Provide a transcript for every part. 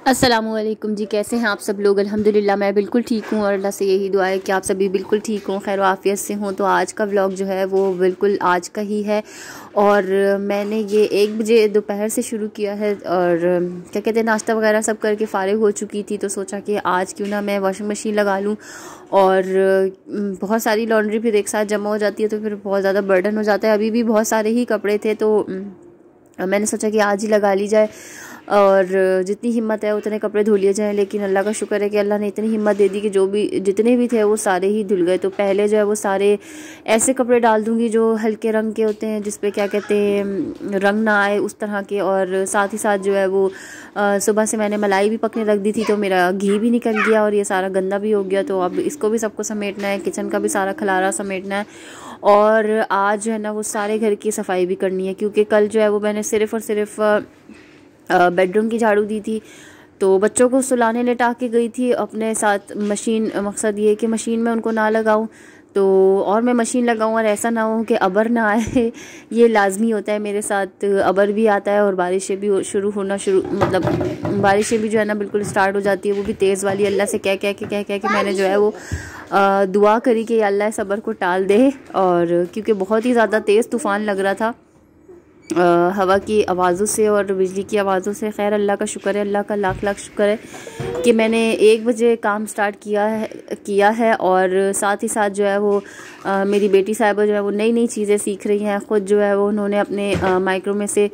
अस्सलामुअलैकुम जी, कैसे हैं आप सब लोग। अल्हम्दुलिल्लाह मैं बिल्कुल ठीक हूँ और अल्लाह से यही दुआ है कि आप सभी बिल्कुल ठीक हों, खैर आफियत से हों। तो आज का व्लॉग जो है वो बिल्कुल आज का ही है और मैंने ये 1 बजे दोपहर से शुरू किया है और क्या कहते हैं नाश्ता वगैरह सब करके फ़ारिग हो चुकी थी। तो सोचा कि आज क्यों ना मैं वॉशिंग मशीन लगा लूँ और बहुत सारी लॉन्ड्री फिर एक साथ जमा हो जाती है तो फिर बहुत ज़्यादा बर्डन हो जाता है। अभी भी बहुत सारे ही कपड़े थे तो मैंने सोचा कि आज ही लगा ली जाए और जितनी हिम्मत है उतने कपड़े धो लिए जाएं। लेकिन अल्लाह का शुक्र है कि अल्लाह ने इतनी हिम्मत दे दी कि जितने भी थे वो सारे ही धुल गए। तो पहले जो है वो सारे ऐसे कपड़े डाल दूंगी जो हल्के रंग के होते हैं, जिस पे क्या कहते हैं रंग ना आए उस तरह के। और साथ ही साथ जो है वो सुबह से मैंने मलाई भी पकने रख दी थी तो मेरा घी भी निकल गया और ये सारा गंदा भी हो गया। तो अब इसको भी सबको समेटना है, किचन का भी सारा खलारा समेटना है और आज जो है ना वो सारे घर की सफाई भी करनी है क्योंकि कल जो है वो मैंने सिर्फ़ और सिर्फ बेडरूम की झाड़ू दी थी। तो बच्चों को सुलाने लेटा के गई थी अपने साथ मशीन, मकसद ये कि मशीन में उनको ना लगाऊं तो और मैं मशीन लगाऊं और ऐसा ना हो कि अबर ना आए। ये लाजमी होता है मेरे साथ, अबर भी आता है और बारिशें भी मतलब बारिशें भी जो है ना बिल्कुल स्टार्ट हो जाती है, वो भी तेज़ वाली। अल्लाह से कह के मैंने जो है वो दुआ करी कि अल्लाह इस अबर को टाल दे। और क्योंकि बहुत ही ज़्यादा तेज़ तूफ़ान लग रहा था हवा की आवाज़ों से और बिजली की आवाज़ों से। खैर अल्लाह का शुक्र है, अल्लाह का लाख लाख शुक्र है कि मैंने 1 बजे काम स्टार्ट किया है और साथ ही साथ जो है वो मेरी बेटी साहिबा जो है वो नई नई चीज़ें सीख रही हैं। ख़ुद जो है वो उन्होंने अपने माइक्रो में से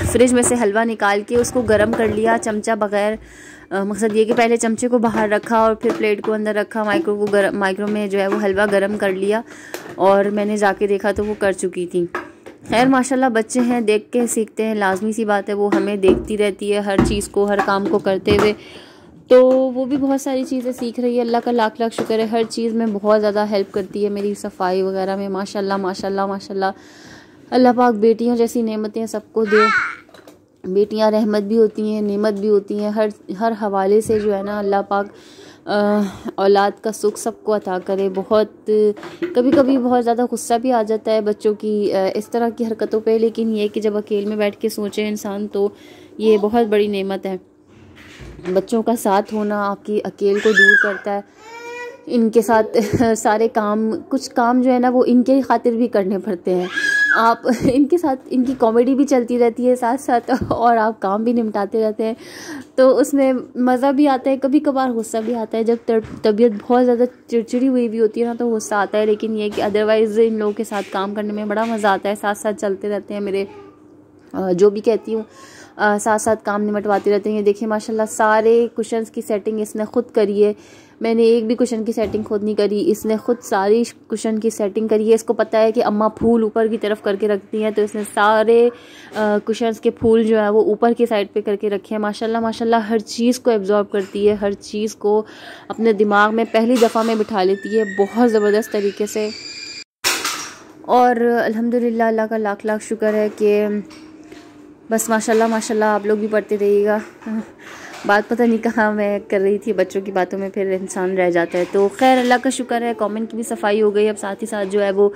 फ्रिज में से हलवा निकाल के उसको गर्म कर लिया चमचा बग़ैर। मकसद ये कि पहले चमचे को बाहर रखा और फिर प्लेट को अंदर रखा, माइक्रो में जो है वो हलवा गर्म कर लिया और मैंने जाके देखा तो वो कर चुकी थी। खैर माशाल्लाह बच्चे हैं, देख के सीखते हैं, लाजमी सी बात है। वो हमें देखती रहती है हर चीज़ को, हर काम को करते हुए, तो वो भी बहुत सारी चीज़ें सीख रही है। अल्लाह का लाख लाख शुक्र है, हर चीज़ में बहुत ज़्यादा हेल्प करती है मेरी, सफाई वगैरह में। माशाल्लाह माशाल्लाह माशाल्लाह। अल्लाह पाक बेटियों जैसी नेमतें सबको दे। बेटियां रहमत भी होती हैं, नेमत भी होती हैं, हर हवाले से जो है ना अल्लाह पाक औलाद का सुख सबको अता करे। बहुत कभी कभी बहुत ज़्यादा गुस्सा भी आ जाता है बच्चों की इस तरह की हरकतों पे, लेकिन ये कि जब अकेले में बैठ के सोचे इंसान तो ये बहुत बड़ी नेमत है। बच्चों का साथ होना आपकी अकेले को दूर करता है। इनके साथ सारे काम, कुछ काम जो है ना वो इनके खातिर भी करने पड़ते हैं। आप इनके साथ, इनकी कॉमेडी भी चलती रहती है साथ साथ और आप काम भी निपटाते रहते हैं तो उसमें मज़ा भी आता है। कभी कभार गुस्सा भी आता है, जब तबीयत बहुत ज़्यादा चिड़चिड़ी हुई भी होती है ना तो गुस्सा आता है। लेकिन ये कि अदरवाइज़ इन लोगों के साथ काम करने में बड़ा मज़ा आता है। साथ साथ चलते रहते हैं मेरे, जो भी कहती हूँ साथ साथ काम निमटवाते रहते हैं। देखिए माशाल्लाह सारे कुशन्स की सेटिंग इसने खुद करी है, मैंने एक भी कुशन की सेटिंग खुद नहीं करी, इसने खुद सारी कुशन की सेटिंग करी है। इसको पता है कि अम्मा फूल ऊपर की तरफ करके रखती हैं तो इसने सारे कुशन्स के फूल जो है वो ऊपर की साइड पे करके रखे हैं। माशाल्लाह माशाल्लाह हर चीज़ को एब्जॉर्ब करती है, हर चीज़ को अपने दिमाग में पहली दफ़ा में बिठा लेती है बहुत ज़बरदस्त तरीके से। और अल्हम्दुलिल्लाह अल्लाह का लाख लाख शुक्र है कि बस माशाल्लाह माशाल्लाह आप लोग भी पढ़ते रहिएगा। बात पता नहीं कहाँ मैं कर रही थी, बच्चों की बातों में फिर इंसान रह जाता है। तो खैर अल्लाह का शुक्र है, कमेंट की भी सफाई हो गई। अब साथ ही साथ जो है वो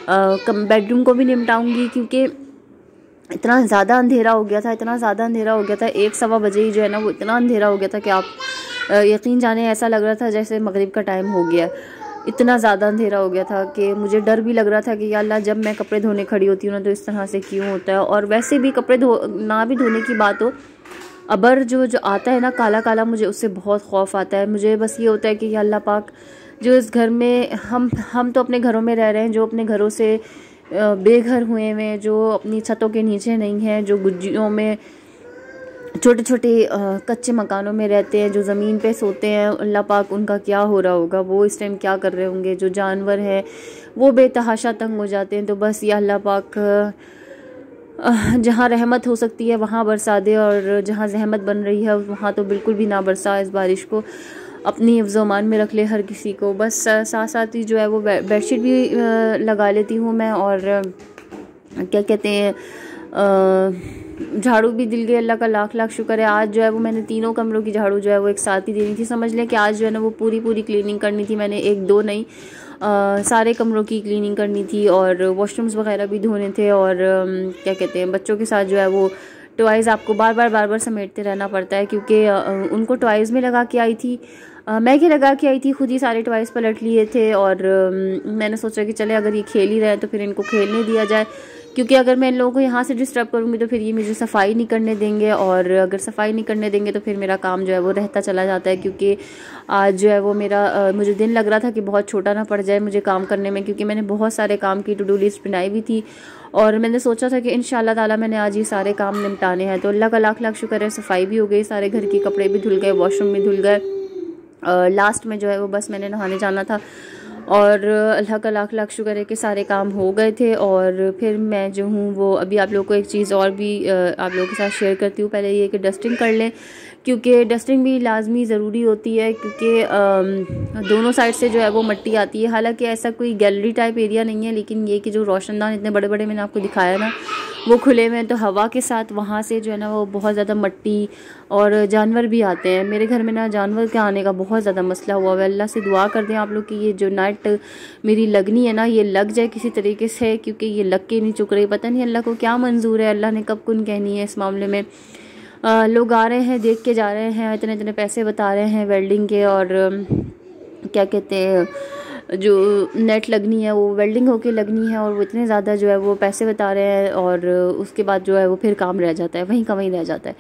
बेडरूम को भी निपटाऊंगी क्योंकि इतना ज़्यादा अंधेरा हो गया था, इतना ज़्यादा अंधेरा हो गया था। 1-1:15 बजे ही जो है ना वो इतना अंधेरा हो गया था कि आप यकीन जाने ऐसा लग रहा था जैसे मगरिब का टाइम हो गया। इतना ज़्यादा अंधेरा हो गया था कि मुझे डर भी लग रहा था कि या अल्लाह जब मैं कपड़े धोने खड़ी होती हूँ ना तो इस तरह से क्यों होता है। और वैसे भी कपड़े ना भी धोने की बात हो, अबर जो आता है ना काला काला, मुझे उससे बहुत खौफ आता है। मुझे बस ये होता है कि या अल्लाह पाक जो इस घर में हम तो अपने घरों में रह रहे हैं, जो अपने घरों से बेघर हुए हैं, जो अपनी छतों के नीचे नहीं हैं, जो गुज्जियों में छोटे छोटे कच्चे मकानों में रहते हैं, जो ज़मीन पे सोते हैं, अल्लाह पाक उनका क्या हो रहा होगा, वो इस टाइम क्या कर रहे होंगे। जो जानवर हैं वो बेतहाशा तंग हो जाते हैं। तो बस या अल्लाह पाक जहाँ रहमत हो सकती है वहाँ बरसा दे और जहाँ जहमत बन रही है वहाँ तो बिल्कुल भी ना बरसा। इस बारिश को अपनी हिफ्ज़-ओ-मान में रख ले हर किसी को। बस साथ साथ ही जो है वो बेडशीट भी लगा लेती हूँ मैं और क्या कहते हैं झाड़ू भी दिल गई। अल्लाह का लाख लाख शुक्र है। आज जो है वो मैंने तीनों कमरों की झाड़ू जो है वो एक साथ ही देनी थी। समझ लें कि आज जो है ना वो पूरी क्लीनिंग करनी थी मैंने, 1-2 नहीं सारे कमरों की क्लीनिंग करनी थी और वॉशरूम्स वगैरह भी धोने थे और क्या कहते हैं बच्चों के साथ जो है वो टॉयज़ आपको बार बार समेटते रहना पड़ता है, क्योंकि उनको टॉयज़ में लगा के आई थी, मैगी लगा के आई थी, खुद ही सारे टॉयज़ पलट लिए थे। और मैंने सोचा कि चले अगर ये खेल ही रहे हैं तो फिर इनको खेलने दिया जाए, क्योंकि अगर मैं इन लोगों को यहाँ से डिस्टर्ब करूँगी तो फिर ये मुझे सफाई नहीं करने देंगे, और अगर सफाई नहीं करने देंगे तो फिर मेरा काम जो है वो रहता चला जाता है। क्योंकि आज जो है वो मेरा मुझे दिन लग रहा था कि बहुत छोटा ना पड़ जाए मुझे काम करने में, क्योंकि मैंने बहुत सारे काम की टू डू लिस्ट बनाई हुई थी और मैंने सोचा था कि इंशाल्लाह ताला मैंने आज ये सारे काम निपटाने हैं। तो अल्लाह का लाख लाख शुक्र है, सफाई भी हो गई, सारे घर के कपड़े भी धुल गए, वॉशरूम भी धुल गए। लास्ट में जो है वो बस मैंने नहाने जाना था और अल्लाह का लाख लाख शुक्र है कि सारे काम हो गए थे। और फिर मैं जो हूँ वो अभी आप लोगों को एक चीज़ और भी आप लोगों के साथ शेयर करती हूँ। पहले ये कि डस्टिंग कर लें, क्योंकि डस्टिंग भी लाजमी ज़रूरी होती है, क्योंकि दोनों साइड से जो है वो मिट्टी आती है। हालांकि ऐसा कोई गैलरी टाइप एरिया नहीं है, लेकिन ये कि जो रोशनदान इतने बड़े बड़े मैंने आपको दिखाया ना वो खुले में, तो हवा के साथ वहाँ से जो है ना वो बहुत ज़्यादा मिट्टी और जानवर भी आते हैं। मेरे घर में ना जानवर के आने का बहुत ज़्यादा मसला हुआ है। अल्लाह से दुआ कर दें आप लोग कि ये जो नेट मेरी लगनी है ना ये लग जाए किसी तरीके से, क्योंकि ये लग के नहीं चुक रही। पता नहीं अल्लाह को क्या मंजूर है, अल्लाह ने कब कुन कहनी है इस मामले में। लोग आ रहे हैं, देख के जा रहे हैं, इतने इतने पैसे बता रहे हैं वेल्डिंग के, और क्या कहते हैं जो नेट लगनी है वो वेल्डिंग होके लगनी है, और वो इतने ज़्यादा जो है वो पैसे बता रहे हैं, और उसके बाद जो है वो फिर काम रह जाता है, वहीं का वहीं रह जाता है।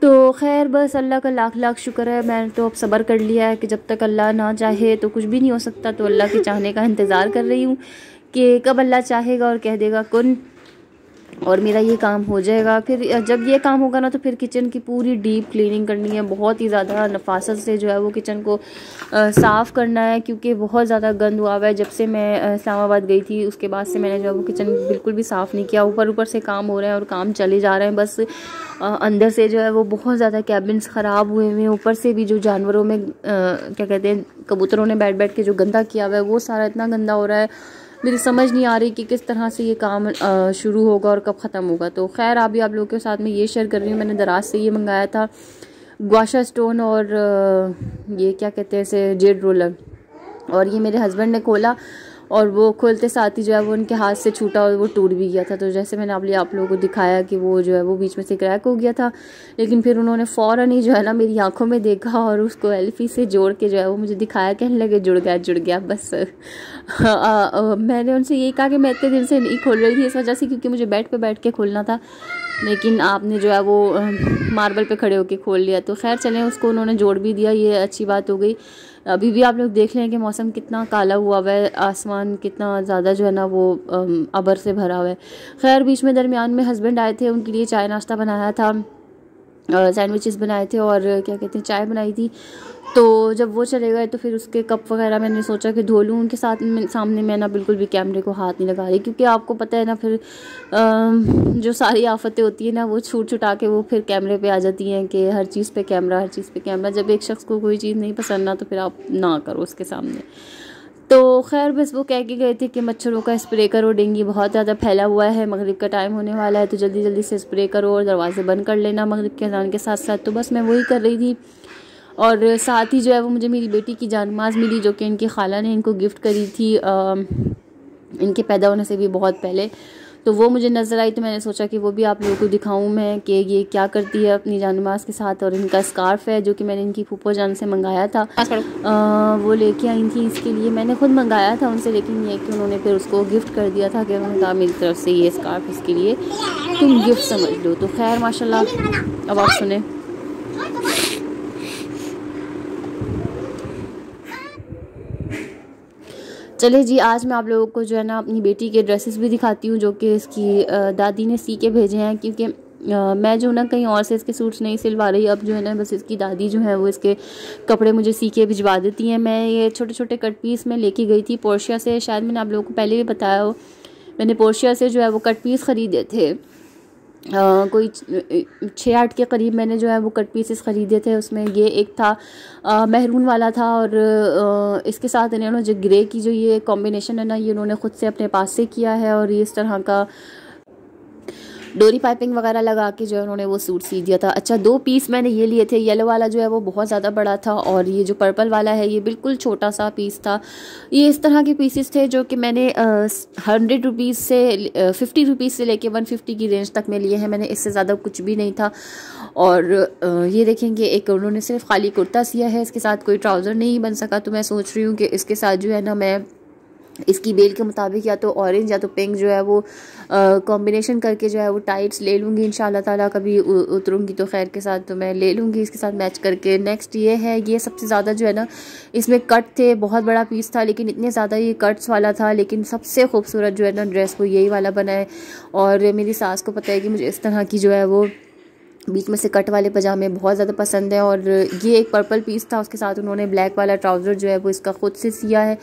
तो खैर बस अल्लाह का लाख लाख शुक्र है, मैंने तो अब सब्र कर लिया है कि जब तक अल्लाह ना चाहे तो कुछ भी नहीं हो सकता। तो अल्लाह के चाहने का इंतज़ार कर रही हूँ कि कब अल्लाह चाहेगा और कह देगा कुन, और मेरा ये काम हो जाएगा। फिर जब ये काम होगा ना तो फिर किचन की पूरी डीप क्लीनिंग करनी है, बहुत ही ज़्यादा नफासत से जो है वो किचन को साफ़ करना है, क्योंकि बहुत ज़्यादा गंद हुआ हुआ है। जब से मैं इस्लामाबाद गई थी उसके बाद से मैंने जो है वो किचन बिल्कुल भी साफ़ नहीं किया। ऊपर ऊपर से काम हो रहे हैं और काम चले जा रहे हैं, बस अंदर से जो है वो बहुत ज़्यादा कैबिन्स ख़राब हुए हुए हैं। ऊपर से भी जो जानवरों में क्या कहते हैं कबूतरों ने बैठ बैठ के जो गंदा किया हुआ है वो सारा इतना गंदा हो रहा है, मेरी समझ नहीं आ रही कि किस तरह से ये काम शुरू होगा और कब ख़त्म होगा। तो खैर अभी आप लोगों के साथ में ये शेयर कर रही हूँ। मैंने दराज से ये मंगाया था ग्वाशा स्टोन और ये क्या कहते हैं इसे जेड रोलर, और ये मेरे हस्बैंड ने खोला और वो खोलते साथ ही जो है वो उनके हाथ से छूटा और वो टूट भी गया था। तो जैसे मैंने आप लोगों को दिखाया कि वो जो है वो बीच में से क्रैक हो गया था, लेकिन फिर उन्होंने फ़ौरन ही जो है ना मेरी आंखों में देखा और उसको एल्फी से जोड़ के जो है वो मुझे दिखाया, कहने लगे जुड़ गया बस। मैंने उनसे यही कहा कि मैं इतने दिन से नहीं खोल रही थी इस वजह से क्योंकि मुझे बेड पे बैठ के खोलना था, लेकिन आपने जो है वो मार्बल पे खड़े होके खोल लिया। तो खैर चलें, उसको उन्होंने जोड़ भी दिया, ये अच्छी बात हो गई। अभी भी आप लोग देख लें कि मौसम कितना काला हुआ हुआ है, आसमान कितना ज़्यादा जो है ना वो अबर से भरा हुआ है। खैर बीच में दरमियान में हस्बैंड आए थे, उनके लिए चाय नाश्ता बनाया था, सैंडविचेस बनाए थे और क्या कहते हैं चाय बनाई थी। तो जब वो चले गए तो फिर उसके कप वगैरह मैंने सोचा कि धो लूँ। उनके साथ सामने मैं ना बिल्कुल भी कैमरे को हाथ नहीं लगा रही, क्योंकि आपको पता है ना फिर जो सारी आफतें होती है ना वो छूट छुटा के वो फिर कैमरे पे आ जाती हैं कि हर चीज़ पे कैमरा, हर चीज़ पे कैमरा। जब एक शख्स को कोई चीज़ नहीं पसंद ना तो फिर आप ना करो उसके सामने। तो खैर बस वो कह के गए थे कि मच्छरों का स्प्रे करो, डेंगू बहुत ज़्यादा फैला हुआ है, मगरिब का टाइम होने वाला है तो जल्दी जल्दी से स्प्रे करो और दरवाजे बंद कर लेना मगरिब के अज़ान के साथ साथ। तो बस मैं वही कर रही थी, और साथ ही जो है वो मुझे मेरी बेटी की जानमाज़ मिली जो कि इनकी खाला ने इनको गिफ्ट करी थी इनके पैदा होने से भी बहुत पहले। तो वो मुझे नज़र आई तो मैंने सोचा कि वो भी आप लोगों को दिखाऊं मैं कि ये क्या करती है अपनी जानमाज़ के साथ। और इनका स्कार्फ़ है जो कि मैंने इनकी फूफो जान से मंगाया था, वो लेके आई थी इसके लिए। मैंने खुद मंगाया था उनसे, लेकिन ये कि उन्होंने फिर उसको गिफ्ट कर दिया था कि उन्होंने कहा मेरी तरफ से ये स्कार्फ़ इसके लिए तुम गिफ्ट समझ लो। तो खैर माशाल्लाह, अब आप सुने। चले जी, आज मैं आप लोगों को जो है ना अपनी बेटी के ड्रेसेस भी दिखाती हूँ जो कि इसकी दादी ने सी के भेजे हैं, क्योंकि मैं जो ना कहीं और से इसके सूट्स नहीं सिलवा रही। अब जो है ना बस इसकी दादी जो है वो इसके कपड़े मुझे सी के भिजवा देती हैं। मैं ये छोटे छोटे कट पीस में लेके गई थी पोर्शिया से, शायद मैंने आप लोगों को पहले भी बताया हो, मैंने पोर्शिया से जो है वो कट पीस ख़रीदे थे। कोई 6-8 के करीब मैंने जो है वो कट पीसेस ख़रीदे थे। उसमें ये एक था महरून वाला था, और इसके साथ इन्होंने जो ग्रे की जो ये कॉम्बिनेशन है ना ये उन्होंने ख़ुद से अपने पास से किया है, और ये इस तरह का डोरी पाइपिंग वगैरह लगा के जो है उन्होंने वो सूट सी दिया था। अच्छा 2 पीस मैंने ये लिए थे, येलो वाला जो है वो बहुत ज़्यादा बड़ा था और ये जो पर्पल वाला है ये बिल्कुल छोटा सा पीस था। ये इस तरह के पीसेस थे जो कि मैंने 100 रुपीज़ से 50 रुपीज़ से लेके 150 की रेंज तक में लिए हैं, मैंने इससे ज़्यादा कुछ भी नहीं था। और ये देखेंगे एक उन्होंने सिर्फ खाली कुर्ता सिया है, इसके साथ कोई ट्राउज़र नहीं बन सका। तो मैं सोच रही हूँ कि इसके साथ जो है ना मैं इसकी बेल के मुताबिक या तो ऑरेंज या तो पिंक जो है वो कॉम्बिनेशन करके जो है वो टाइट्स ले लूँगी इंशाल्लाह ताला। कभी उतरूँगी तो खैर के साथ तो मैं ले लूँगी इसके साथ मैच करके। नेक्स्ट ये है, ये सबसे ज़्यादा जो है ना इसमें कट थे, बहुत बड़ा पीस था लेकिन इतने ज़्यादा ये कट्स वाला था, लेकिन सबसे खूबसूरत जो है ना ड्रेस वो यही वाला बना है। और मेरी सास को पता है कि मुझे इस तरह की जो है वो बीच में से कट वाले पजामे बहुत ज़्यादा पसंद है। और ये एक पर्पल पीस था, उसके साथ उन्होंने ब्लैक वाला ट्राउज़र जो है वो इसका ख़ुद से सिया है।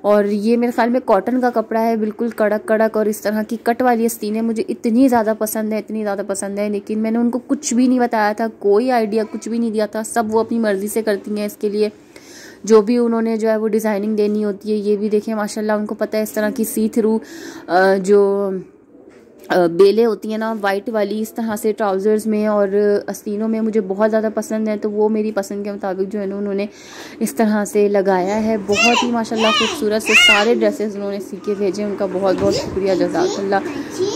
और ये मेरे ख्याल में कॉटन का कपड़ा है, बिल्कुल कड़क कड़क। और इस तरह की कट वाली आस्तीनें मुझे इतनी ज़्यादा पसंद है, इतनी ज़्यादा पसंद है, लेकिन मैंने उनको कुछ भी नहीं बताया था, कोई आइडिया कुछ भी नहीं दिया था। सब वो अपनी मर्ज़ी से करती हैं, इसके लिए जो भी उन्होंने जो है वो डिज़ाइनिंग देनी होती है। ये भी देखें माशाल्लाह उनको पता है, इस तरह की सी थ्रू जो बेलें होती हैं ना वाइट वाली, इस तरह से ट्राउज़र्स में और आस्तीनों में मुझे बहुत ज़्यादा पसंद है। तो वो मेरी पसंद के मुताबिक जो है ना उन्होंने इस तरह से लगाया है। बहुत ही माशाल्लाह खूबसूरत से सारे ड्रेसेस उन्होंने सी के भेजे, उनका बहुत बहुत शुक्रिया, जज़ाकल्लाह।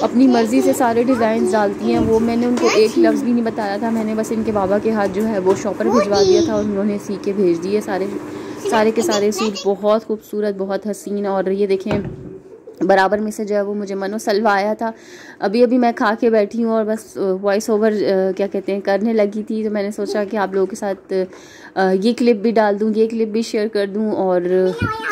अपनी मर्ज़ी से सारे डिज़ाइन डालती हैं वो, मैंने उनको एक लफ्ज़ भी नहीं बताया था, मैंने बस इनके बाबा के हाथ जो है वो शॉपर भिजवा दिया था और उन्होंने सी के भेज दिए सारे के सारे सूट। बहुत खूबसूरत, बहुत हसीन। और ये देखें बराबर में से जो है वो मुझे मनो सलवा आया था। अभी मैं खा के बैठी हूँ और बस वॉइस ओवर क्या कहते हैं करने लगी थी। तो मैंने सोचा कि आप लोगों के साथ ये क्लिप भी डाल दूँ, ये क्लिप भी शेयर कर दूँ। और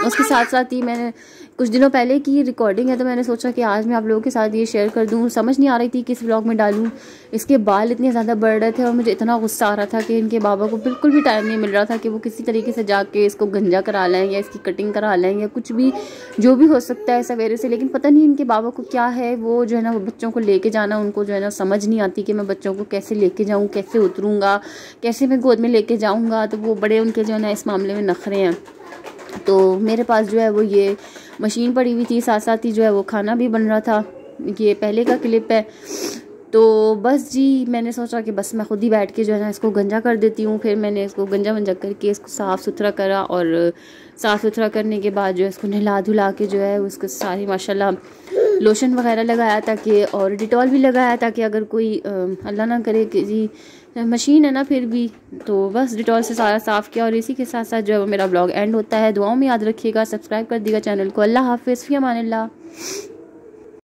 उसके साथ साथ ही मैंने कुछ दिनों पहले की रिकॉर्डिंग है, तो मैंने सोचा कि आज मैं आप लोगों के साथ ये शेयर कर दूँ। समझ नहीं आ रही थी किस व्लॉग में डालूँ। इसके बाल इतने ज़्यादा बढ़ रहे थे और मुझे इतना गुस्सा आ रहा था कि इनके बाबा को बिल्कुल भी टाइम नहीं मिल रहा था कि वो किसी तरीके से जाके इसको गंजा करा लें या इसकी कटिंग करा लें या कुछ भी जो भी हो सकता है सवेरे से। लेकिन पता नहीं इनके बाबा को क्या है, वो जो है ना वो बच्चों को लेके जाना उनको जो है ना समझ नहीं आती कि मैं बच्चों को कैसे लेके जाऊँ, कैसे उतरूँगा, कैसे मैं गोद में लेके जाऊँगा। तो वो बड़े उनके जो है ना इस मामले में नखरे हैं। तो मेरे पास जो है वो ये मशीन पड़ी हुई थी, साथ साथ ही जो है वो खाना भी बन रहा था। ये पहले का क्लिप है। तो बस जी मैंने सोचा कि बस मैं खुद ही बैठ के जो है ना इसको गंजा कर देती हूँ। फिर मैंने इसको गंजा वंजा करके इसको साफ़ सुथरा करा और साफ़ सुथरा करने के बाद जो है इसको नहला धुला के जो है उसको सारी माशाल्लाह लोशन वगैरह लगाया ताकि, और डिटॉल भी लगाया ताकि अगर कोई अल्लाह ना करे कि जी मशीन है ना फिर भी, तो बस डिटॉल से सारा साफ़ किया। और इसी के साथ साथ जो है मेरा ब्लॉग एंड होता है। दुआओं में याद रखिएगा, सब्सक्राइब कर दीजिएगा चैनल को। अल्लाह हाफ़िज़, फ़ी अमानिल्लाह।